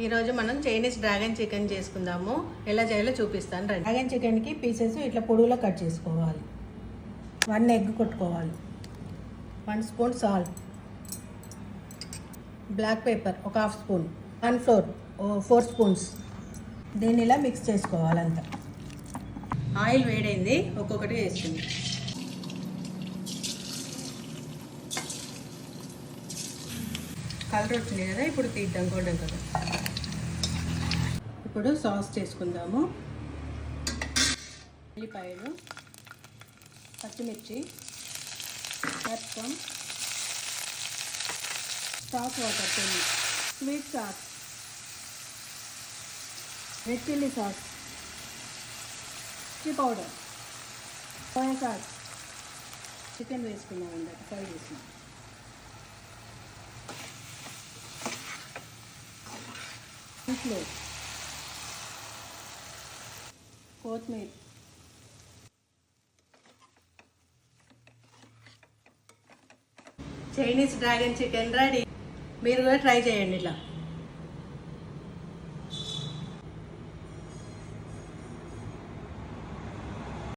ఈరోజు మనం Chinese dragon chicken చేసుకుందాము. ఎలా చేయాలో చూపిస్తాను రండి. డ్రాగన్ చికెన్కి పీసెస్ ఇట్లా పొడుగులో కట్ చేసుకోవాలి. 1 ఎగ్ కొట్టుకోవాలి. 1 స్పూన్ సాల్ట్, బ్లాక్ పెప్పర్ ఒక 1/2 స్పూన్, కార్న్‌ఫ్లోర్ 4 స్పూన్స్. దీన్ని ఇలా మిక్స్ చేసుకోవాలంతా. ఆయిల్ వేడైంది, ఒక్కొక్కటి వేస్తుంది. కలర్ వచ్చింది కదా, ఇప్పుడు తీద్దాం గోల్డెన్ కలర్. ఇప్పుడు సాస్ చేసుకుందాము. ఉల్లిపాయలు, పచ్చిమిర్చి, క్యాప్సికమ్, సాస్ వాటర్ కొన్ని, sweet sauce, red chilli sauce, chilli powder, soya sauce. Chicken వేసుకున్నాం, ఇందాక ఫ్రై చేసినాం. ఫ్లోర్, కొత్తిమీర, చైనీస్ డ్రాగన్ చికెన్ రెడీ. మీరు కూడా ట్రై చేయండి ఇలా.